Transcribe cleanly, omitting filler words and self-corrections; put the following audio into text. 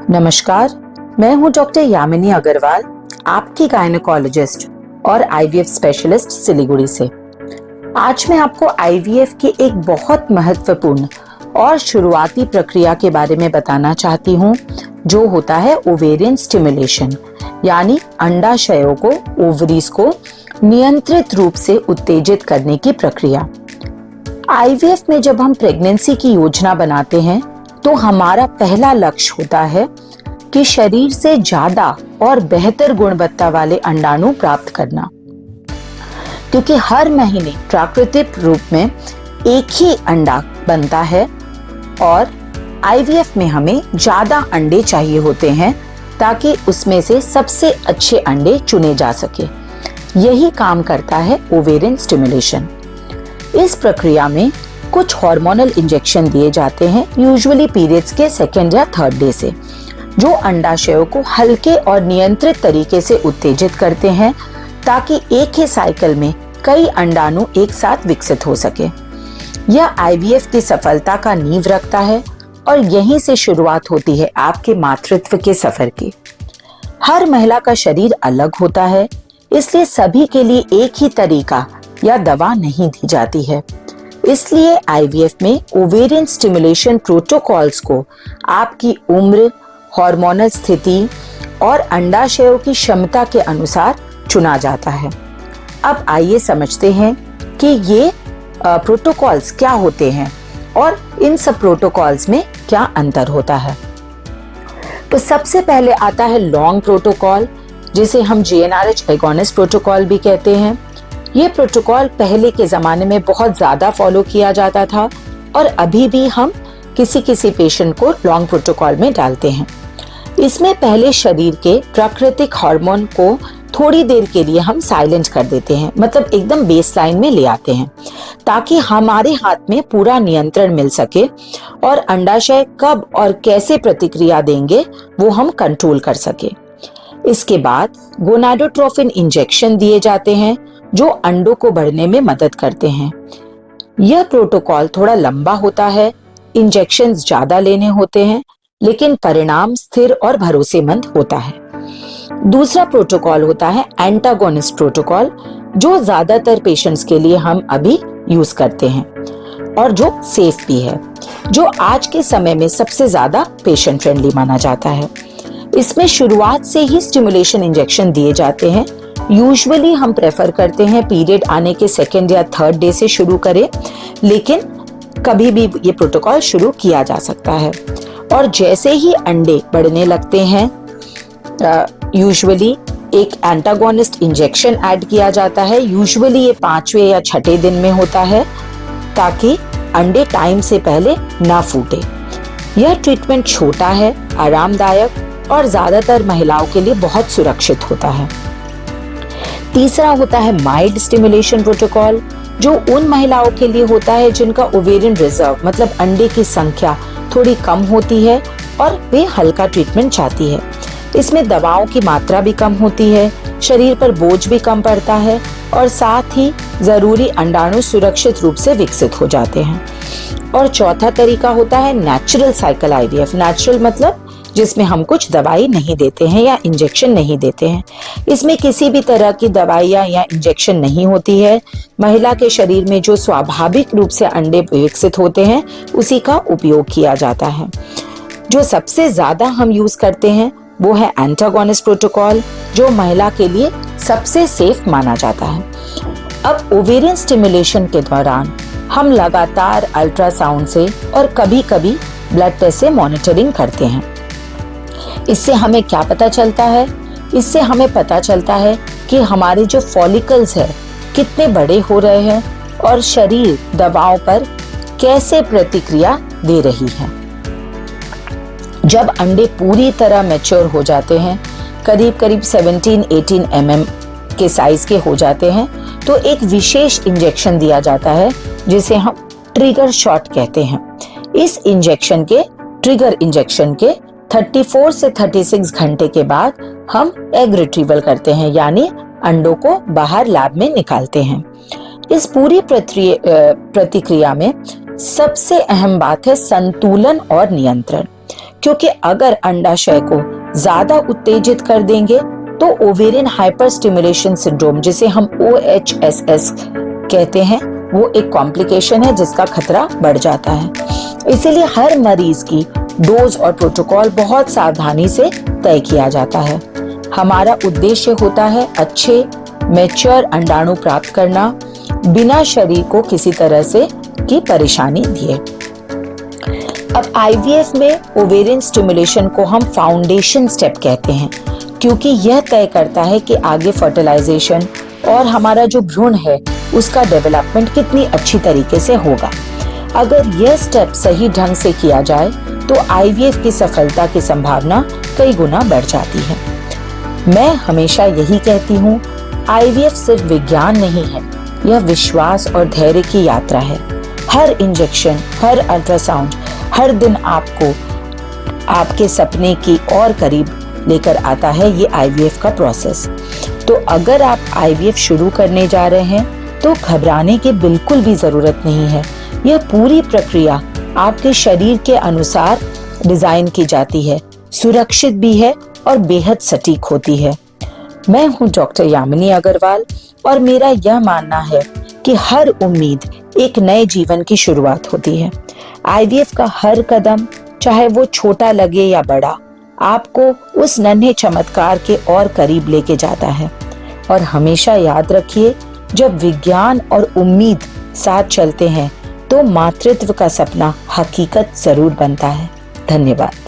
नमस्कार, मैं हूं डॉक्टर यामिनी अग्रवाल, आपकी गायनेकोलॉजिस्ट और आईवीएफ स्पेशलिस्ट सिलीगुड़ी से। आज मैं आपको आईवीएफ की एक बहुत महत्वपूर्ण और शुरुआती प्रक्रिया के बारे में बताना चाहती हूं, जो होता है ओवेरियन स्टिमुलेशन, यानी अंडाशयों को, ओवरीज को नियंत्रित रूप से उत्तेजित करने की प्रक्रिया। आईवीएफ में जब हम प्रेगनेंसी की योजना बनाते हैं तो हमारा पहला लक्ष्य होता है कि शरीर से ज्यादा और बेहतर गुणवत्ता वाले अंडाणु प्राप्त करना, क्योंकि हर महीने प्राकृतिक रूप में एक ही अंडा बनता है और आईवीएफ में हमें ज्यादा अंडे चाहिए होते हैं ताकि उसमें से सबसे अच्छे अंडे चुने जा सके। यही काम करता है ओवेरियन स्टिमुलेशन। इस प्रक्रिया में कुछ हार्मोनल इंजेक्शन दिए जाते हैं, यूजुअली पीरियड्स के सेकेंड या थर्ड डे से, जो अंडाशयों को हल्के और नियंत्रित तरीके से उत्तेजित करते हैं ताकि एक ही साइकिल में कई अंडाणु एक साथ विकसित हो सके। यह आईवीएफ की सफलता का नींव रखता है और यहीं से शुरुआत होती है आपके मातृत्व के सफर की। हर महिला का शरीर अलग होता है, इसलिए सभी के लिए एक ही तरीका या दवा नहीं दी जाती है। इसलिए आईवीएफ में ओवेरियन स्टिमुलेशन प्रोटोकॉल्स को आपकी उम्र, हार्मोनल स्थिति और अंडाशयों की क्षमता के अनुसार चुना जाता है। अब आइए समझते हैं कि ये प्रोटोकॉल्स क्या होते हैं और इन सब प्रोटोकॉल्स में क्या अंतर होता है। तो सबसे पहले आता है लॉन्ग प्रोटोकॉल, जिसे हम जीएनआरएच एगोनिस्ट प्रोटोकॉल भी कहते हैं। ये प्रोटोकॉल पहले के जमाने में बहुत ज्यादा फॉलो किया जाता था और अभी भी हम किसी किसी पेशेंट को लॉन्ग प्रोटोकॉल में डालते हैं। इसमें पहले शरीर के प्राकृतिक हार्मोन को थोड़ी देर के लिए हम साइलेंट कर देते हैं, मतलब एकदम बेसलाइन में ले आते हैं, ताकि हमारे हाथ में पूरा नियंत्रण मिल सके और अंडाशय कब और कैसे प्रतिक्रिया देंगे वो हम कंट्रोल कर सके। इसके बाद गोनाडोट्रोफिन इंजेक्शन दिए जाते हैं जो अंडों को बढ़ने में मदद करते हैं। यह प्रोटोकॉल थोड़ा लंबा होता है, इंजेक्शंस ज्यादा लेने होते हैं, लेकिन परिणाम स्थिर और भरोसेमंद होता है। दूसरा प्रोटोकॉल होता है एंटागोनिस्ट प्रोटोकॉल, जो ज्यादातर पेशेंट्स के लिए हम अभी यूज करते हैं और जो सेफ भी है, जो आज के समय में सबसे ज्यादा पेशेंट फ्रेंडली माना जाता है। इसमें शुरुआत से ही स्टिमुलेशन इंजेक्शन दिए जाते हैं। यूजुअली हम प्रेफर करते हैं पीरियड आने के सेकेंड या थर्ड डे से शुरू करें, लेकिन कभी भी ये प्रोटोकॉल शुरू किया जा सकता है। और जैसे ही अंडे बढ़ने लगते हैं, यूजुअली एक एंटागोनिस्ट इंजेक्शन ऐड किया जाता है। यूजुअली ये 5वें या 6ठे दिन में होता है, ताकि अंडे टाइम से पहले ना फूटे। यह ट्रीटमेंट छोटा है, आरामदायक और ज्यादातर महिलाओं के लिए बहुत सुरक्षित होता है। तीसरा होता है माइल्ड स्टिमुलेशन प्रोटोकॉल, जो उन महिलाओं के लिए होता है जिनका ओवेरियन रिजर्व, मतलब अंडे की संख्या थोड़ी कम होती है और वे हल्का ट्रीटमेंट चाहती है। इसमें दवाओं की मात्रा भी कम होती है, शरीर पर बोझ भी कम पड़ता है और साथ ही जरूरी अंडाणु सुरक्षित रूप से विकसित हो जाते हैं। और चौथा तरीका होता है नेचुरल साइकिल आईवीएफ। नेचुरल मतलब जिसमें हम कुछ दवाई नहीं देते हैं या इंजेक्शन नहीं देते हैं। इसमें किसी भी तरह की दवाइयाँ या इंजेक्शन नहीं होती है। महिला के शरीर में जो स्वाभाविक रूप से अंडे विकसित होते हैं उसी का उपयोग किया जाता है। जो सबसे ज्यादा हम यूज करते हैं वो है एंटागोनिस्ट प्रोटोकॉल, जो महिला के लिए सबसे सेफ माना जाता है। अब ओवेरियन स्टिमुलेशन के दौरान हम लगातार अल्ट्रासाउंड से और कभी कभी ब्लड टेस्ट से मॉनिटरिंग करते हैं। इससे हमें क्या पता चलता है? इससे हमें पता चलता है कि हमारे जो फॉलिकल्स है कितने बड़े हो रहे हैं और शरीर दवाओं पर कैसे प्रतिक्रिया दे रही है। जब अंडे पूरी तरह मैच्योर हो जाते हैं, करीब करीब 17-18 mm के साइज के हो जाते हैं, तो एक विशेष इंजेक्शन दिया जाता है जिसे हम ट्रिगर शॉट कहते हैं। इस इंजेक्शन के, ट्रिगर इंजेक्शन के 34 से 36 घंटे के बाद हम एग रिट्रीवल करते हैं, यानी अंडों को बाहर लैब में निकालते हैं। इस पूरी प्रतिक्रिया में सबसे अहम बात है संतुलन और नियंत्रण, क्योंकि अगर अंडाशय को ज्यादा उत्तेजित कर देंगे तो ओवेरियन हाइपर स्टिमुलेशन सिंड्रोम, जिसे हम OHSS कहते हैं, वो एक कॉम्प्लिकेशन है जिसका खतरा बढ़ जाता है। इसीलिए हर मरीज की डोज और प्रोटोकॉल बहुत सावधानी से तय किया जाता है। हमारा उद्देश्य होता है अच्छे मैच्योर अंडाणु प्राप्त करना, बिना शरीर को किसी तरह से की परेशानी दिए। अब IVF में ओवेरियन स्टिमुलेशन को हम फाउंडेशन स्टेप कहते हैं, क्योंकि यह तय करता है कि आगे फर्टिलाइजेशन और हमारा जो भ्रूण है उसका डेवलपमेंट कितनी अच्छी तरीके से होगा। अगर यह स्टेप सही ढंग से किया जाए तो IVF की सफलता की संभावना कई गुना बढ़ जाती है। मैं हमेशा यही कहती हूँ, IVF सिर्फ विज्ञान नहीं है, यह विश्वास और धैर्य की यात्रा है। हर इंजेक्शन, हर अल्ट्रासाउंड, हर दिन आपको आपके सपने की और करीब लेकर आता है ये IVF का प्रोसेस। तो अगर आप IVF शुरू करने जा रहे हैं तो घबराने की बिल्कुल भी जरूरत नहीं है। यह पूरी प्रक्रिया आपके शरीर के अनुसार डिजाइन की जाती है, सुरक्षित भी है और बेहद सटीक होती है। मैं हूं डॉक्टर यामिनी अग्रवाल और मेरा यह मानना है कि हर उम्मीद एक नए जीवन की शुरुआत होती है। IVF का हर कदम, चाहे वो छोटा लगे या बड़ा, आपको उस नन्हे चमत्कार के और करीब लेके जाता है। और हमेशा याद रखिए, जब विज्ञान और उम्मीद साथ चलते हैं तो मातृत्व का सपना हकीकत जरूर बनता है। धन्यवाद।